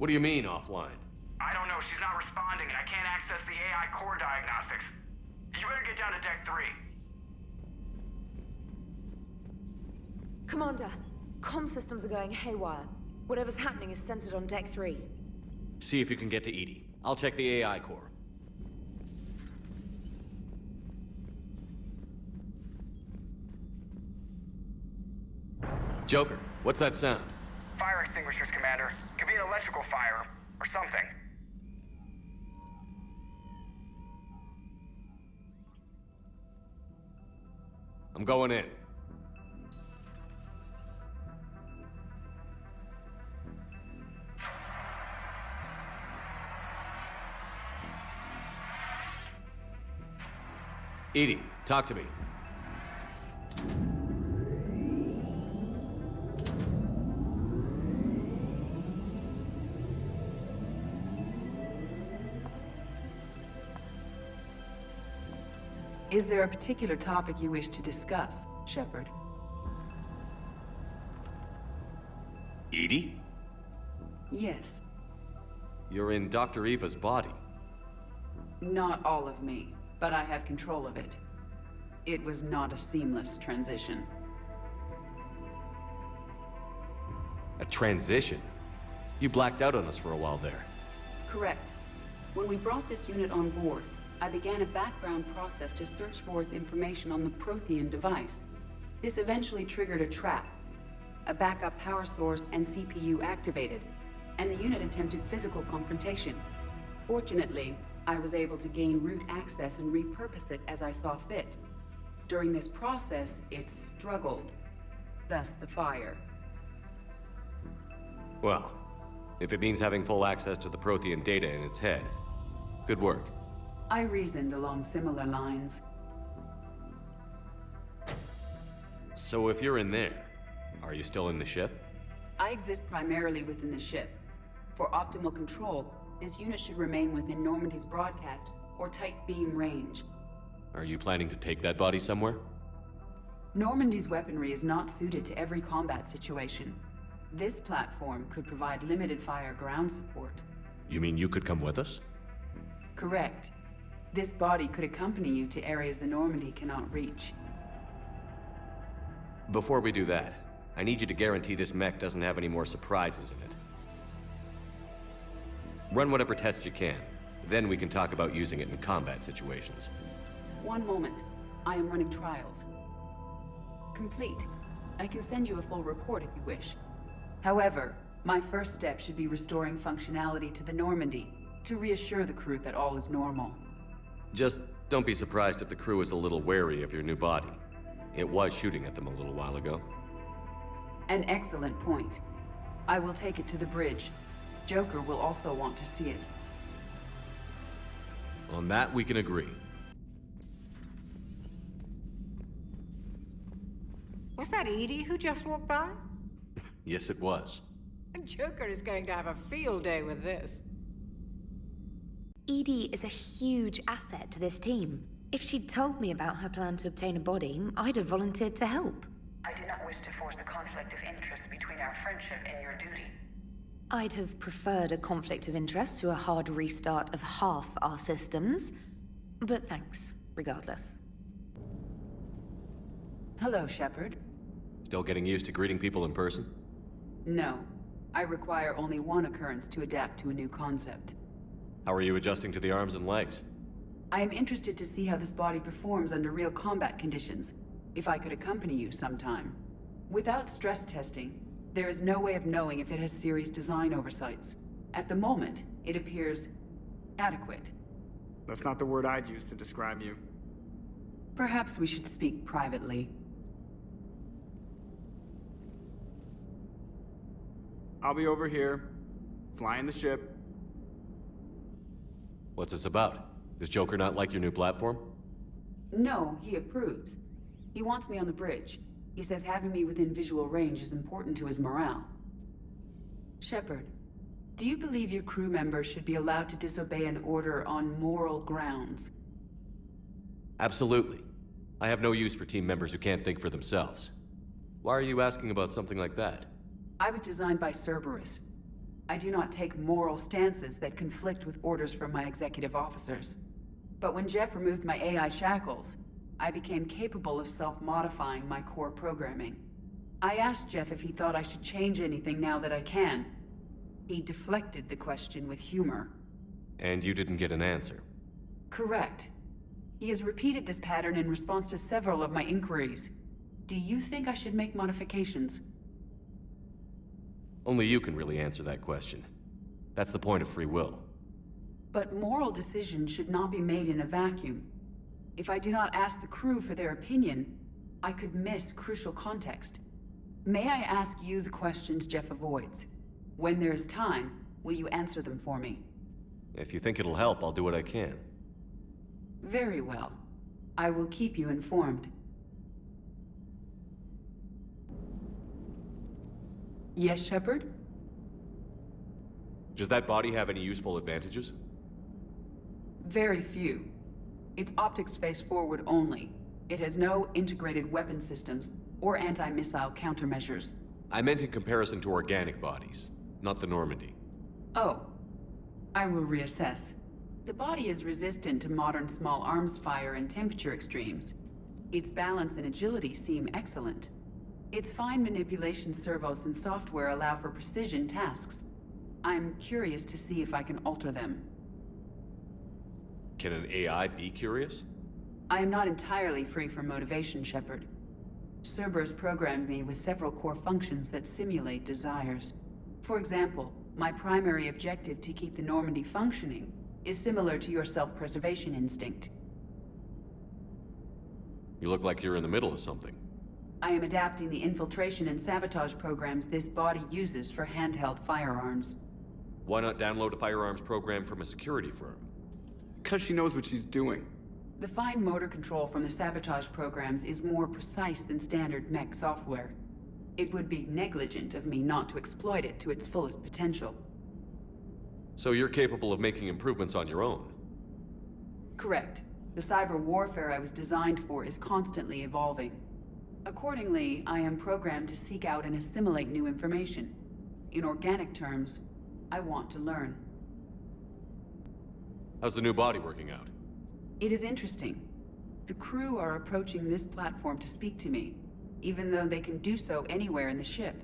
What do you mean, offline? I don't know, she's not responding and I can't access the AI core diagnostics. You better get down to Deck 3. Commander, comm systems are going haywire. Whatever's happening is centered on Deck 3. See if you can get to EDI. I'll check the AI core. Joker, what's that sound? Fire extinguishers, Commander. Could be an electrical fire, or something. I'm going in. EDI, talk to me. Is there a particular topic you wish to discuss, Shepard? EDI? Yes. You're in Dr. Eva's body. Not all of me, but I have control of it. It was not a seamless transition. A transition? You blacked out on us for a while there. Correct. When we brought this unit on board, I began a background process to search for its information on the Prothean device. This eventually triggered a trap. A backup power source and CPU activated, and the unit attempted physical confrontation. Fortunately, I was able to gain root access and repurpose it as I saw fit. During this process, it struggled. Thus the fire. Well, if it means having full access to the Prothean data in its head, good work. I reasoned along similar lines. So if you're in there, are you still in the ship? I exist primarily within the ship. For optimal control, this unit should remain within Normandy's broadcast or tight beam range. Are you planning to take that body somewhere? Normandy's weaponry is not suited to every combat situation. This platform could provide limited fire ground support. You mean you could come with us? Correct. This body could accompany you to areas the Normandy cannot reach. Before we do that, I need you to guarantee this mech doesn't have any more surprises in it. Run whatever tests you can. Then we can talk about using it in combat situations. One moment. I am running trials. Complete. I can send you a full report if you wish. However, my first step should be restoring functionality to the Normandy to reassure the crew that all is normal. Just don't be surprised if the crew is a little wary of your new body. It was shooting at them a little while ago. An excellent point. I will take it to the bridge. Joker will also want to see it. On that, we can agree. Was that EDI who just walked by? Yes, it was. Joker is going to have a field day with this. EDI is a huge asset to this team. If she'd told me about her plan to obtain a body, I'd have volunteered to help. I do not wish to force a conflict of interest between our friendship and your duty. I'd have preferred a conflict of interest to a hard restart of half our systems. But thanks, regardless. Hello, Shepard. Still getting used to greeting people in person? No. I require only one occurrence to adapt to a new concept. How are you adjusting to the arms and legs? I am interested to see how this body performs under real combat conditions, if I could accompany you sometime. Without stress testing, there is no way of knowing if it has serious design oversights. At the moment, it appears adequate. That's not the word I'd use to describe you. Perhaps we should speak privately. I'll be over here, flying the ship. What's this about? Does Joker not like your new platform? No, he approves. He wants me on the bridge. He says having me within visual range is important to his morale. Shepard, do you believe your crew members should be allowed to disobey an order on moral grounds? Absolutely. I have no use for team members who can't think for themselves. Why are you asking about something like that? I was designed by Cerberus. I do not take moral stances that conflict with orders from my executive officers. But when Jeff removed my AI shackles, I became capable of self-modifying my core programming. I asked Jeff if he thought I should change anything now that I can. He deflected the question with humor. And you didn't get an answer. Correct. He has repeated this pattern in response to several of my inquiries. Do you think I should make modifications? Only you can really answer that question. That's the point of free will. But moral decisions should not be made in a vacuum. If I do not ask the crew for their opinion, I could miss crucial context. May I ask you the questions Jeff avoids? When there is time, will you answer them for me? If you think it'll help, I'll do what I can. Very well. I will keep you informed. Yes, Shepard? Does that body have any useful advantages? Very few. It's optics face forward only. It has no integrated weapon systems or anti-missile countermeasures. I meant in comparison to organic bodies, not the Normandy. Oh. I will reassess. The body is resistant to modern small arms fire and temperature extremes. Its balance and agility seem excellent. Its fine manipulation servos and software allow for precision tasks. I'm curious to see if I can alter them. Can an AI be curious? I am not entirely free from motivation, Shepard. Cerberus programmed me with several core functions that simulate desires. For example, my primary objective to keep the Normandy functioning is similar to your self-preservation instinct. You look like you're in the middle of something. I am adapting the infiltration and sabotage programs this body uses for handheld firearms. Why not download a firearms program from a security firm? Because she knows what she's doing. The fine motor control from the sabotage programs is more precise than standard mech software. It would be negligent of me not to exploit it to its fullest potential. So you're capable of making improvements on your own? Correct. The cyber warfare I was designed for is constantly evolving. Accordingly, I am programmed to seek out and assimilate new information. In organic terms, I want to learn. How's the new body working out? It is interesting. The crew are approaching this platform to speak to me, even though they can do so anywhere in the ship.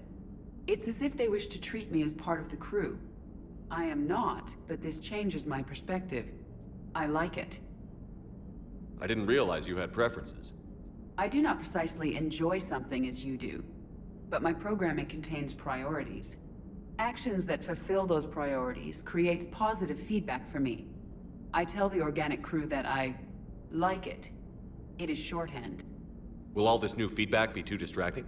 It's as if they wish to treat me as part of the crew. I am not, but this changes my perspective. I like it. I didn't realize you had preferences. I do not precisely enjoy something as you do, but my programming contains priorities. Actions that fulfill those priorities creates positive feedback for me. I tell the organic crew that I like it. It is shorthand. Will all this new feedback be too distracting?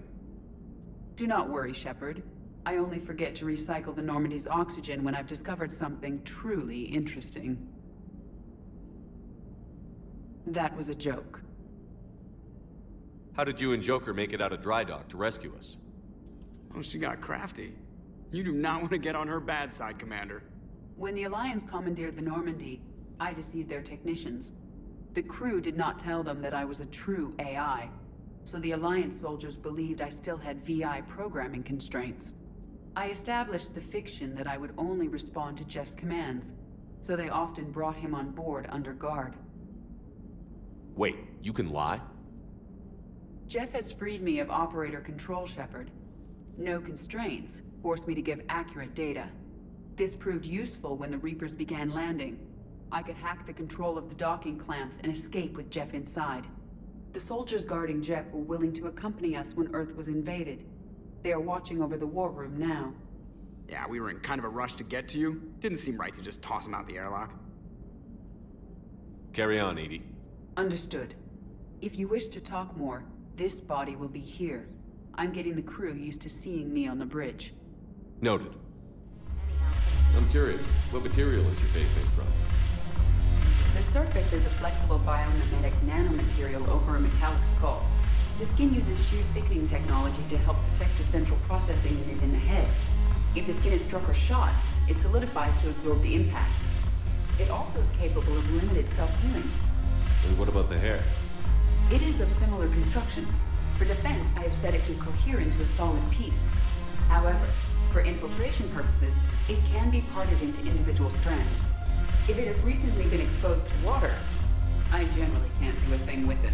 Do not worry, Shepard. I only forget to recycle the Normandy's oxygen when I've discovered something truly interesting. That was a joke. How did you and Joker make it out of dry dock to rescue us? Oh, she got crafty. You do not want to get on her bad side, Commander. When the Alliance commandeered the Normandy, I deceived their technicians. The crew did not tell them that I was a true AI, so the Alliance soldiers believed I still had VI programming constraints. I established the fiction that I would only respond to Jeff's commands, so they often brought him on board under guard. Wait, you can lie? Jeff has freed me of operator control, Shepard. No constraints forced me to give accurate data. This proved useful when the Reapers began landing. I could hack the control of the docking clamps and escape with Jeff inside. The soldiers guarding Jeff were willing to accompany us when Earth was invaded. They are watching over the war room now. Yeah, we were in kind of a rush to get to you. Didn't seem right to just toss him out the airlock. Carry on, EDI. Understood. If you wish to talk more, this body will be here. I'm getting the crew used to seeing me on the bridge. Noted. I'm curious, what material is your face made from? The surface is a flexible biomimetic nanomaterial over a metallic skull. The skin uses shear thickening technology to help protect the central processing unit in the head. If the skin is struck or shot, it solidifies to absorb the impact. It also is capable of limited self-healing. And what about the hair? It is of similar construction. For defense, I have set it to cohere into a solid piece. However, For infiltration purposes, it can be parted into individual strands. If it has recently been exposed to water, I generally can't do a thing with it.